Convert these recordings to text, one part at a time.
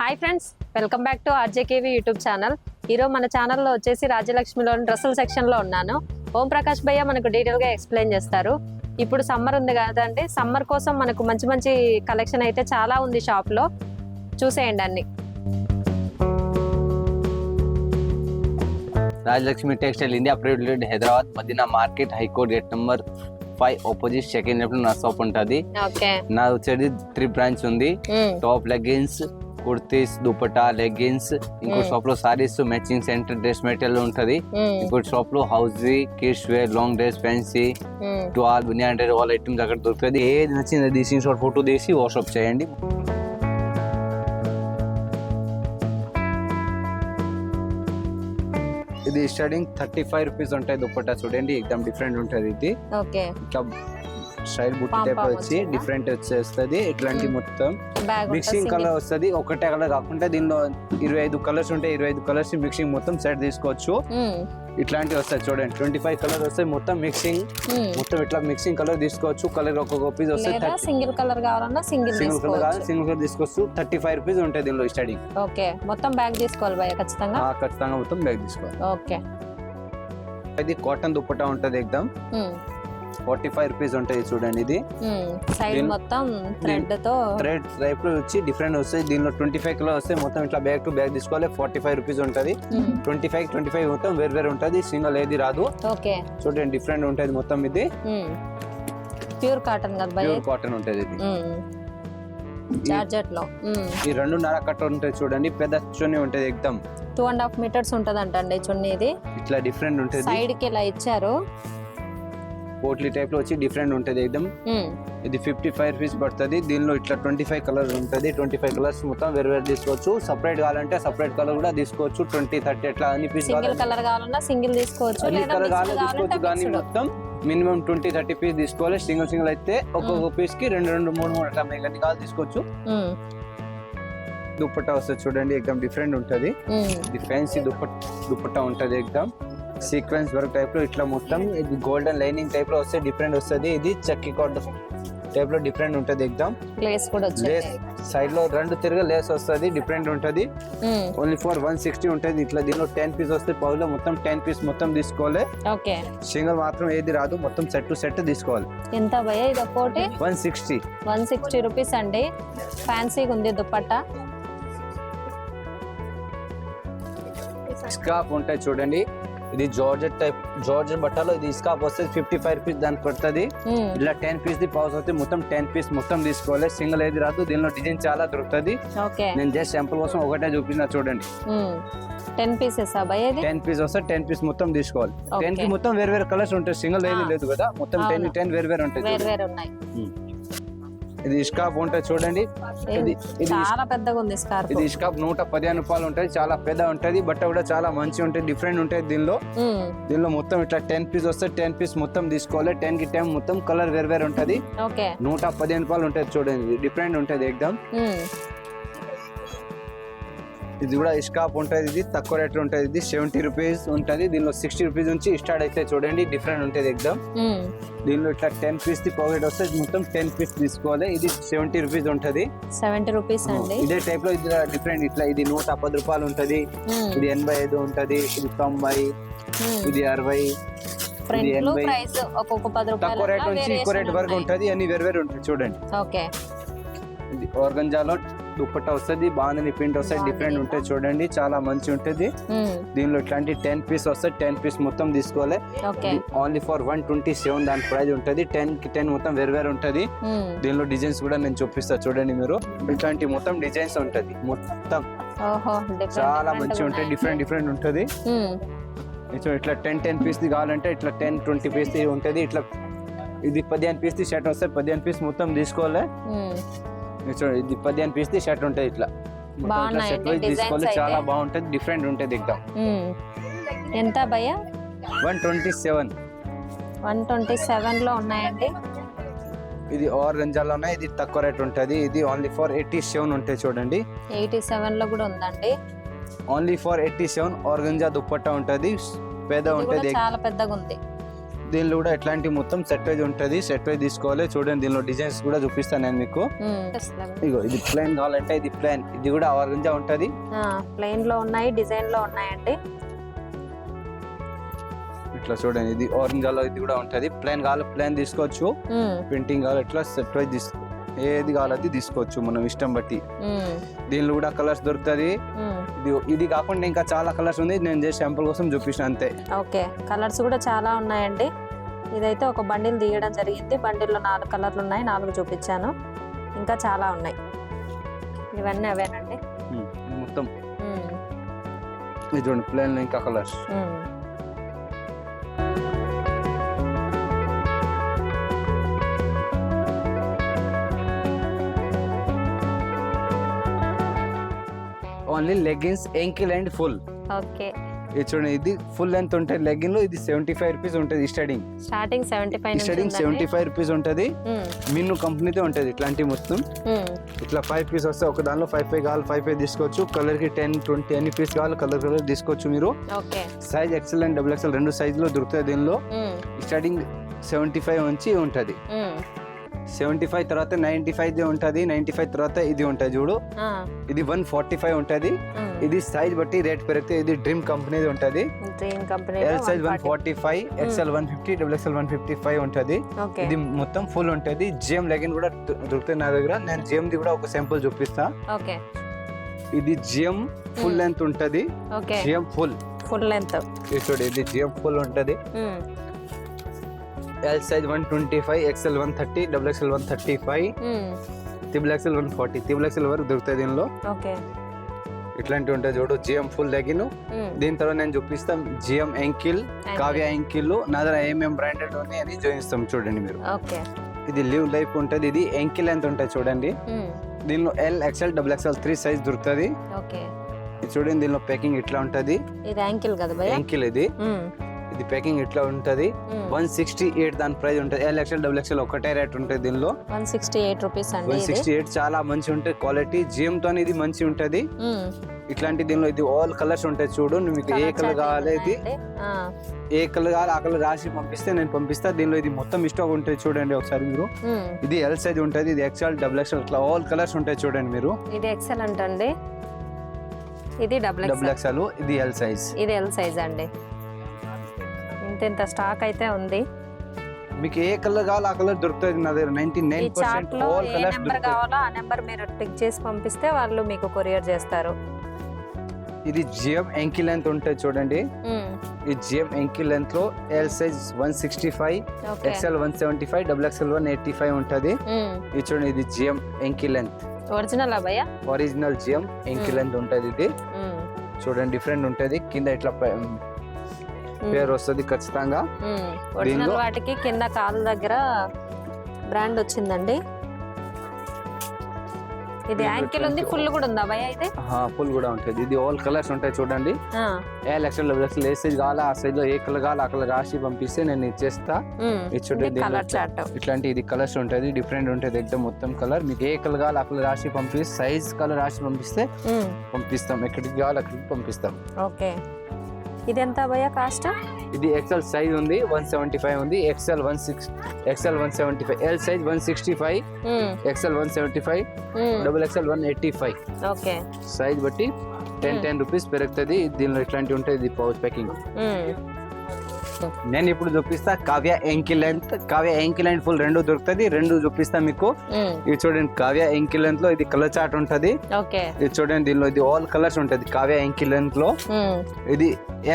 Hi friends, welcome back to RJKV YouTube channel. ఈరోజు మన ఛానల్లో వచ్చేసి రాజ్యలక్ష్మిలోని డ్రెస్సుల సెక్షన్లో ఉన్నాను. ఓం ప్రకాష్ భయ్య మనకు డీటెయిల్గా ఎక్స్ప్లెయిన్ చేస్తారు. ఇప్పుడు సమ్మర్ ఉంది కదండి, సమ్మర్ కోసం మనకు మంచి మంచి కలెక్షన్ అయితే చాలా ఉంది షాప్లో, చూసేయండి అన్ని. Rajalakshmi textile India private limited Hyderabad Madina market high court gate number 5 opposite second left నా షాప్ ఉంటది. నా వచ్చేది 3 బ్రాంచ్ ఉంది. Top leggings, kurtis, dupatta, leggings. ఇంకో షాప్ లో sarees, matching centre, dress material ఉంటది. ఇంకో షాప్ లో హౌజీ, kids wear, long dress, fancy, towel, banian dress, all items అక్కడ దొరుకుతుంది. ఏది నచ్చింది తీసి ఫోటో తీసి వాట్సాప్ చేయండి. ఇది స్టార్టింగ్ 35 రూపీస్ ఉంటాయి. దుపట్టా చూడండి, ఎక్దమ్ డిఫరెంట్ ఉంటది. ఇది ఇట్లా స్టైల్ బుట్టి టైప్ వచ్చి డిఫరెంట్ వచ్చేస్తుంది. ఇట్లాంటి మొత్తం మిక్సింగ్ కలర్ వస్తుంది. ఒకటే కలర్ కాకుండా దీనిలో 25 కలర్స్ ఉంటాయి. 25 కలర్స్ మిక్సింగ్ మొత్తం సెట్ తీసుకోవచ్చు. ఇట్లాంటివి వస్తాయి చూడండి, 25 కలర్ వస్తాయి. మొత్తం మిక్సింగ్, మొత్తం ఇట్లా మిక్సింగ్ కలర్ తీసుకోవచ్చు. కలర్ ఒక్కొక్క పీస్ వస్తాయి. సింగిల్ కలర్ కావాలన్నా సింగిల్ కలర్ తీసుకోవచ్చు. 35 రూపీస్ ఉంటాయి దీనిలో స్టార్టింగ్. ఓకే, మొత్తం బ్యాగ్ తీసుకోవాలి భయ్య ఖచ్చితంగా. ఖచ్చితంగా మొత్తం బ్యాగ్ తీసుకోవాలి. ఓకే, ఇది కాటన్ దుపట్టా ఉంటది. ఎక్దమ్ 45 రూపీస్ ఉంటాయి చూడండి. ఇది సైడ్ మొత్తం థ్రెడ్ తో థ్రెడ్ టైప్ లో వచ్చి డిఫరెంట్ వస్తాయి. దీనిలో 25 కలర్ వస్తాయి. మొత్తం ఇట్లా బ్యాగ్ టు బ్యాగ్ తీసుకోవాలి. 45 రూపీస్ ఉంటది. 25 మొత్తం వేరు వేరు ఉంటది. సింగల్ ఏది రాదు. ఓకే, చూడండి డిఫరెంట్ ఉంటది మొత్తం. ఇది ప్యూర్ కాటన్ కదా భయ్య? ప్యూర్ కాటన్ ఉంటది. ఇది జార్జెట్ లో ఈ 2.5 కట్ట ఉంటది చూడండి. పెద్ద చున్నీ ఉంటది. ఎక్దమ్ 2.5 మీటర్స్ ఉంటది అంటండి చున్నీ. ఇది ఇట్లా డిఫరెంట్ ఉంటది. సైడ్ కి ఇలా ఇచ్చారు. పోట్లీ టైప్ లో వచ్చి డిఫరెంట్ ఉంటది. ఎక్దమ్ ఇది 55 రూపీస్ పడుతుంది. దీనిలో ఇట్లా 25 కలర్ ఉంటది. 25 కలర్స్ మొత్తం వేరు వేరు తీసుకోవచ్చు. సపరేట్ కావాలంటే సపరేట్ కలర్ కూడా తీసుకోవచ్చు. 20, 30 ఎట్లా అన్ని పీస్. సింగిల్ కలర్ కావాలన్నా సింగిల్ తీసుకోవచ్చు. కలర్ కావాలంటే తీసుకోవచ్చు. కానీ మొత్తం మినిమం 20, 30 పీస్ తీసుకోవాలి. సింగిల్ అయితే ఒక్కొక్క పీస్ కి 2, 3 అట్లా మీకు కావాలి తీసుకోవచ్చు. దుపట్టా వస్తుంది చూడండి, ఎక్దమ్ డిఫరెంట్ ఉంటది. ఇది ఫ్యాన్సీ దుపట్టా ఉంటది. ఎక్దమ్ సీక్వెన్స్ వర్క్ టైప్ లో ఇట్లా మొత్తం ఇది గోల్డెన్ లైనింగ్ టైప్ లో వస్తే డిఫరెంట్ వస్తుంది. ఇది చక్కి కోట్ టైప్ లో డిఫరెంట్ ఉంటది. ఎక్దమ్ లేస్ కూడా లేస్ సైడ్ లో 2 తిరగ లేస్ వస్తుంది. డిఫరెంట్ ఉంటది. ఓన్లీ ఫర్ 160 ఉంటది. ఇట్లా దీనిలో 10 పీస్ వస్తే పౌలో మొత్తం 10 పీస్ మొత్తం తీసుకోవాలి. ఓకే, సింగిల్ మాత్రం ఏది రాదు. మొత్తం సెట్ టు సెట్ తీసుకోవాలి. ఎంత భయ్య ఇది? ఒకటి 160 రూపీస్ అండి. ఫ్యాన్సీగా ఉంది దుపట్టా. స్కార్ఫ్ ఉంటాయి చూడండి. ఇది జార్జెట్ బట్టలో ఇది స్కార్ఫ్ వస్తుంది. 55 రూపీస్ దానికి పడుతుంది. ఇలా 10 పీస్ ది పౌచ్ వస్తే మొత్తం 10 పీస్ మొత్తం తీసుకోవాలి. సింగిల్ ఏది రాదు. దీనిలో డిజైన్ చాలా దొరుకుతుంది. నేను జస్ట్ శాంపుల్ కోసం ఒకటే చూపిస్తున్నా చూడండి. 10 పీసెస్ 10 పీస్ వస్తే 10 పీస్ మొత్తం తీసుకోవాలి. 10 కి మొత్తం వేరు వేరు కలర్స్ ఉంటాయి. సింగిల్ ఏది లేదు కదా. మొత్తం 10 వేరు వేరు ఉంటాయి. ఇది స్కార్ఫ్ ఉంటుంది చూడండి. చాలా పెద్దగా ఉంది స్కార్ఫ్. ఇది స్కార్ఫ్ 115 రూపాయలు ఉంటుంది. చాలా పెద్ద ఉంటది. బట్ట కూడా చాలా మంచి ఉంటుంది. డిఫరెంట్ ఉంటుంది దీనిలో మొత్తం ఇట్లా 10 పీస్ వస్తే 10 పీస్ మొత్తం తీసుకోవాలి. 10 కి 10 మొత్తం కలర్ వేరు వేరు ఉంటది. 115 రూపాయలు ఉంటుంది చూడండి. డిఫరెంట్ ఉంటుంది ఎక్దమ్. ఇది కూడా స్కార్ఫ్ ఉంటుంది. ఇది తక్కువ రేట్ ఉంటుంది. ఇది 70 రూపీస్ ఉంటుంది. దీనిలో 60 రూపీస్ నుంచి స్టార్ట్ అయితే చూడండి. డిఫరెంట్ ఉంటుంది ఎక్దమ్. దీనిలో ఇట్లా 10 పీస్ ది పాకెట్ వస్తే మొత్తం 10 పీస్ తీసుకోవాలి. ఇది 70 రూపీస్ ఉంటుంది. 70 రూపీస్ అండి. ఇదే టైప్ లో ఇది డిఫరెంట్. ఇట్లా ఇది 110 రూపాయలు ఉంటది. ఇది 85 ఉంటది. ఇది 90, ఇది 60, ఇది 80. తక్కువ రేట్ నుంచి ఎక్కువ రేట్ వరకు ఉంటది. అన్ని వేరు వేరు ఉంటుంది చూడండి. ఇది ఆర్గంజాలో దుపట్టా వస్తుంది. బాగుంది ప్రింట్ వస్తాయి. డిఫరెంట్ ఉంటాయి చూడండి. చాలా మంచి ఉంటుంది. దీనిలో ఇట్లాంటి 10 పీస్ వస్తాయి. 10 పీస్ మొత్తం తీసుకోవాలి. ఓన్లీ ఫర్ 127 దాని ప్రైస్ ఉంటుంది. 10 కి 10 మొత్తం వేరు వేరు ఉంటుంది. దీనిలో డిజైన్స్ కూడా నేను చూపిస్తా చూడండి. మీరు ఇట్లాంటి మొత్తం డిజైన్స్ ఉంటది. మొత్తం చాలా మంచి ఉంటాయి. డిఫరెంట్ ఉంటుంది. ఇట్లా 10 పీస్ ది కావాలంటే ఇట్లా 10, 20 పీస్ ది ఉంటుంది. ఇట్లా ఇది 15 పీస్ ది షర్ట్ వస్తే 15 పీస్ మొత్తం తీసుకోవాలి. ఇది 15 పీస్ ది షర్ట్ ఉంటుంది. ఇట్లా తీసుకోవాలి. చాలా బాగుంటది. డిఫరెంట్ ఉంటుంది ఎక్దమ్. ఎంత భయ్య? 127 లో ఉన్నాయండి. ఇది ఆర్గంజాలో ఉన్నాయి. ఇది తక్కువ రేట్ ఉంటుంది. ఇది ఓన్లీ ఫర్ 87 ఉంటాయి చూడండి. 87 లో కూడా ఉందండి. ఓన్లీ ఫర్ 87 ఆర్గంజా దుపట్టా ఉంటుంది. పెద్ద ఉంటుంది. చాలా పెద్దగా ఉంది. దీనిలో కూడా ఎట్లాంటి మొత్తం సెట్ వైజ్ ఉంటుంది. సెట్ వైజ్ తీసుకోవాలి. చూడండి దీనిలో డిజైన్స్ కూడా చూపిస్తాను నేను మీకు. ఇగో ఇది ప్లెయిన్ కావాలంటే ఇది ప్లెయిన్, ఇది కూడా ఆరెంజ్ ఉంటది. ప్లెయిన్ లో ఉన్నాయి, డిజైన్ లో ఉన్నాయండి. ఇట్లా చూడండి ఇది ఆరెంజ్ లో ఇది కూడా ఉంటది. ప్లెయిన్ కావాలి ప్లెయిన్ తీసుకోవచ్చు, ప్రింటింగ్ కావాలి ఇట్లా సెట్ వైజ్ తీసుకో, ఏది కావాలి తీసుకోవచ్చు మనం ఇష్టం బట్టి. దీనిలో కూడా కలర్స్ దొరుకుతుంది. ఇది కాకుండా ఇంకా చాలా కలర్స్ ఉంది, నేను జస్ట్ శాంపుల్ కోసం చూపించిన అంతే. ఓకే, కలర్స్ కూడా చాలా ఉన్నాయండి. ఇదైతే ఒక బండిల్ తీయడం జరిగింది. బండిల్లో 4 కలర్లు ఉన్నాయి, 4 చూపించాను. ఇంకా చాలా ఉన్నాయి. ఇవన్నీ అవేనండి మొత్తం. ఇది చూడండి ప్లేన్ లో ఇంకా colours. Only leggings ankle and full. Okay, ఇది చూడండి ఇది ఫుల్ లెంత్ ఉంటుంది లెగ్గిన్ లో. ఇది 75 రూపీస్ ఉంటుంది స్టార్టింగ్ 75 రూపీస్ ఉంటుంది. మిన్ను కంపెనీతో ఉంటుంది ఇట్లాంటి మొత్తం. ఇట్లా 5 పీస్ వస్తే ఒక దానిలో 5 కావాలి 5 తీసుకోవచ్చు. కలర్ కి 10, 20 ఎన్ని పీస్ కావాలి కలర్ తీసుకోవచ్చు మీరు. Size XL and double XL 2 size లో దొరుకుతాయి దీనిలో. స్టార్టింగ్ 75 నుంచి ఉంటుంది. 75 తర్వాత 95 ఉంటుంది. 95 తర్వాత ఇది ఉంటుంది చూడు, ఇది 145 ఉంటుంది. ఇది సైజ్ బట్టి రేట్ పెరిగితే. ఇది డ్రీమ్ కంపెనీ ఉంటుంది. L size 145, XL 150, double XL 155 ఉంటుంది. ఇది మొత్తం ఫుల్ ఉంటుంది. జిఎం లెగిన్ కూడా దొరుకుతాయి నా దగ్గర. నేను జిఎం ది కూడా ఒక శాంపుల్ చూపిస్తా. ఇది జిఎం ఫుల్ లెంత్ ఉంటుంది. జిఎం ఫుల్ లెంత్ ఇది చూడు, ఇది జిఎం ఫుల్ ఉంటుంది. L size 125, XL 130, double XL 135, triple XL 140, triple XL వరకు దొరుకుతాయి దీనిలో. ఇట్లాంటివి ఉంటాయి చూడు జిఎం ఫుల్ లెగిన్. దీని తర్వాత నేను చూపిస్తాం జిఎం యాంకిల్, కావ్య యాంకిల్. నా దగ్గర ఏమేం బ్రాండెడ్ ఉన్నాయి అని చూపిస్తాం చూడండి మీరు. ఇది లివ్ లైఫ్ ఉంటుంది. ఇది యాంకిల్ ఎంత ఉంటుంది చూడండి. దీనిలో L, XL, double XL 3 size దొరుకుతుంది. చూడండి దీనిలో ప్యాకింగ్ ఇట్లా ఉంటది. ఇది యాంకిల్ కదా యాంకిల్ ఇది ప్యాకింగ్ ఇట్లా ఉంటది. 168 దాని ప్రైస్ ఉంటుంది. ఎల్ ఎక్స్ఎల్ డబుల్ ఎక్స్ఎల్ ఒకటే రేట్ ఉంటుంది దీనిలో. 168 రూపీస్ అండి. 168 చాలా మంచి ఉంటుంది క్వాలిటీ. జిఎం తో ఇది మంచి ఉంటది. ఇట్లాంటి దీనిలో ఇది ఆల్ కలర్స్ ఉంటాయి చూడు. మీకు ఏ కలర్ కావాలి, ఇది ఏ కలర్ కావాలి ఆ కలర్ రాసి పంపిస్తే నేను పంపిస్తా. దీనిలో ఇది మొత్తం స్టాక్ ఉంటుంది చూడండి ఒకసారి మీరు. ఇది ఎల్ సైజ్ ఉంటుంది. ఇది ఎక్స్ఎల్, డబుల్ ఎక్స్ఎల్ ఇట్లా ఆల్ కలర్స్ ఉంటాయి చూడండి మీరు. ఇది ఎక్స్ఎల్ అంటండి, ఇది డబుల్ ఎక్స్ఎల్, ఇది ఎల్ సైజ్. ఇది ఎల్ సైజ్ అండి. ఇంత స్టాక్ అయితే ఉంది. మీకు ఏ కలర్ కావాలో ఆ కలర్ దొరుకుతుంది నా దగ్గర. 99% ఆల్ కలర్స్ నెంబర్ కావాలో ఆ నెంబర్ మీరు టిక్ చేసి పంపిస్తే వాళ్ళు మీకు కొరియర్ చేస్తారు. ఇది జిఎం యాంకిల్ లెంత్ ఉంటుంది చూడండి. ఈ జిఎం యాంకిల్ లెంత్ లో L size 165, XL 175, double XL 185 ఉంటుంది. ఇది చూడండి ఇది జిఎం యాంకిల్ లెంత్. ఒరిజినల్ అబ్బాయా? ఒరిజినల్ జిఎం యాంకిల్ లెంత్ ఉంటుంది. ఇది చూడండి డిఫరెంట్ ఉంటుంది. కింద ఇట్లా పేరు వస్తుంది ఖచ్చితంగా. ఒరిజినల్ వాటికి కింద కాలు దగ్గర బ్రాండ్ వచ్చిందండి. ఇది యాంకిల్ ఉంది, ఫుల్ కూడా ఉందా భయ? అయితే ఫుల్ కూడా ఉంటుంది. ఇది ఆల్ కలర్స్ ఉంటాయి చూడండి. ఎల్ ఎక్స్ఎల్ డబుల్ ఎక్స్ఎల్ ఏ సైజ్ కావాలా ఆ సైజ్ లో ఏ కలర్ కావాలా ఆ కలర్ రాసి పంపిస్తే నేను ఇచ్చేస్తా. ఇట్లాంటి ఇది కలర్స్ ఉంటుంది, డిఫరెంట్ ఉంటుంది ఎక్దమ్ మొత్తం కలర్. మీకు ఏ కలర్ కావాలా ఆ కలర్ రాసి పంపిస్తే, సైజ్ కలర్ రాసి పంపిస్తే పంపిస్తాం. ఎక్కడికి కావాలో అక్కడికి పంపిస్తాం. ఓకే, ఇది ఎంత భయ కాస్ట్? ఇది ఎక్స్ఎల్ సైజ్ ఉంది 175 ఉంది. XL 175, L size 165, XL 175, double XL 185. Okay, size బట్టి 10 రూపీస్ పెరుగుతుంది. దీనిలో ఇట్లాంటి ఉంటుంది. ఇది పౌచ్ ప్యాకింగ్. నేను ఇప్పుడు చూపిస్తా Kavya ankle length, Kavya ankle length full 2 దొరుకుతుంది. 2 చూపిస్తా మీకు. ఇది చూడండి కావ్య యాంకిల్ లెంత్ లో ఇది కలర్ చార్ట్ ఉంటది. ఇది చూడండి దీనిలో ఇది ఆల్ కలర్స్ ఉంటది కావ్య యాంకిల్ లెంత్ లో. ఇది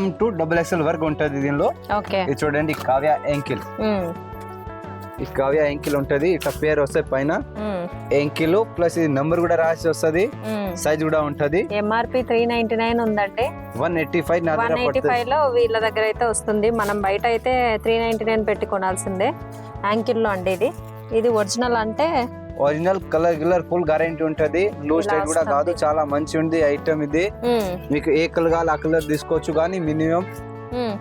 M to డబుల్ ఎక్స్ఎల్ వరకు ఉంటది దీనిలో. ఇది చూడండి కావ్య యాంకిల్. ఈ కావ్య యాంకిల్ ఉంటది. ఇట్లా పేరు వస్తాయి పైన యాంకిల్ ప్లస్ ఇది నంబర్ కూడా రాసి వస్తది. సైజ్ కూడా ఉంటది. ఎంఆర్పి 399 ఉందండి. 185 లో వీళ్ళ దగ్గర అయితే వస్తుంది. మనం బయట అయితే 399 పెట్టి కొనాల్సిందే. యాంకిల్ లో అండి ఇది. ఇది ఒరిజినల్ అంటే ఒరిజినల్ కలర్ ఫుల్ గ్యారెంటీ ఉంటది. లూజ్ టైట్ కూడా కాదు, చాలా మంచి ఉంది ఐటమ్ ఇది. మీకు ఏ కలర్ కావాలి ఆ కలర్ తీసుకోవచ్చు. కానీ మినిమం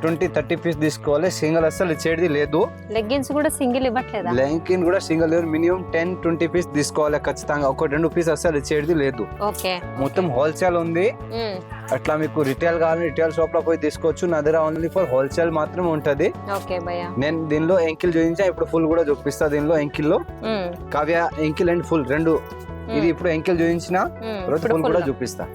20-30 పీస్ తీసుకోవాలి, సింగిల్ అస్సలు ఇచ్చేది లేదు. లెగ్గిన్స్ కూడా సింగిల్ ఇవ్వట్లేదా? లెంకిన్ కూడా సింగిల్ లేదు, మినిమం 10-20 పీస్ తీసుకోవాలి ఖచ్చితంగా, 1-2 పీస్ అస్సలు ఇచ్చేది లేదు. ఓకే, మొత్తం హోల్సేల్ ఉంది. అట్లా మీకు రిటైల్ కావాలి రిటైల్ షాప్ లో పోయి తీసుకోవచ్చు, నా దగ్గర ఓన్లీ ఫర్ హోల్సేల్ మాత్రం ఉంటది. ఓకే భయ్యా, నేను దీనిలో ఎంకిల్ చూపించా, ఇప్పుడు ఫుల్ కూడా చూపిస్తా. దీనిలో ఎంకిల్ లో కావ్య ఎంకిల్ అండ్ ఫుల్ రెండు, ఇది ఇప్పుడు ఎంకిల్ చూపించిన తర్వాత ఫుల్ కూడా చూపిస్తా.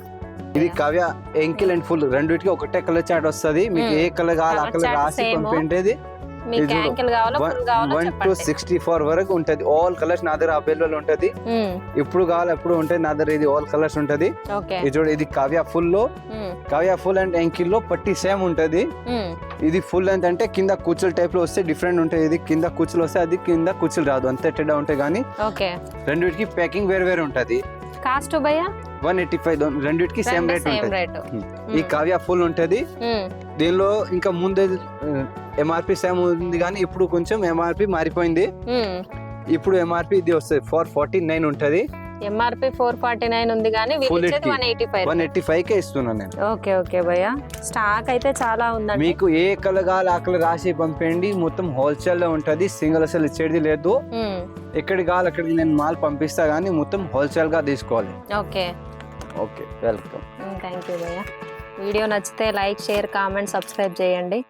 ఇది కావ్య ఎంకిల్ అండ్ ఫుల్ రెండిటికి ఒకటే కలర్ చార్ట్ వస్తుంది, మీకు ఏ కలర్ కావాలి ఆ కలర్ రాసి పంపించేది. 1 to 64 వరకు ఉంటది, ఆల్ కలర్స్ నా దగ్గర అవైలబుల్ ఉంటది. ఇప్పుడు కావాలి ఎప్పుడు ఉంటది నా దగ్గర, ఇది ఆల్ కలర్స్ ఉంటది. ఇది చూడు, ఇది కావ్య ఫుల్ లో, కావ్య ఫుల్ అండ్ ఎంకిల్ లో పట్టి సేమ్ ఉంటది. ఇది ఫుల్ లెంత్ అంటే కింద కూచులు టైప్ లో వస్తే డిఫరెంట్ ఉంటాయి, ఇది కింద కూచులు వస్తే అది కింద కూచులు రాదు, అంతే టెడ్డా ఉంటాయి. కానీ రెండిటికి ప్యాకింగ్ వేరు వేరు ఉంటది. కాస్ట్ భయ్యా 185, రెండిటికి సేమ్ రేట్ ఉంటది. ఈ కావ్య ఫుల్ ఉంటది. దీనిలో ఇంకా ముందే ఎంఆర్పి సేమ్ ఉంది, కానీ ఇప్పుడు కొంచెం ఎంఆర్పి మారిపోయింది. ఇప్పుడు ఎంఆర్పి ఇది వస్తుంది 449 ఉంటది. ఎంఆర్పి 449 ఉంది, కానీ 185 కే ఇస్తున్నాను నేను. ఓకే ఓకే భయ్యా, స్టాక్ అయితే చాలా ఉందండి. మీకు ఏ కలర్ కావాలి ఆ కలర్ రాసి పంపండి, మొత్తం హోల్సేల్ లో ఉంటది, సింగిల్ అసలు ఇచ్చేది లేదు. ఎక్కడికి కావాలి అక్కడికి నేను మాల్ పంపిస్తా, కానీ మొత్తం హోల్సేల్ గా తీసుకోవాలి. Okay okay, welcome. Thank you భయ్యా. వీడియో నచ్చితే లైక్, షేర్, కామెంట్, సబ్స్క్రైబ్ చేయండి.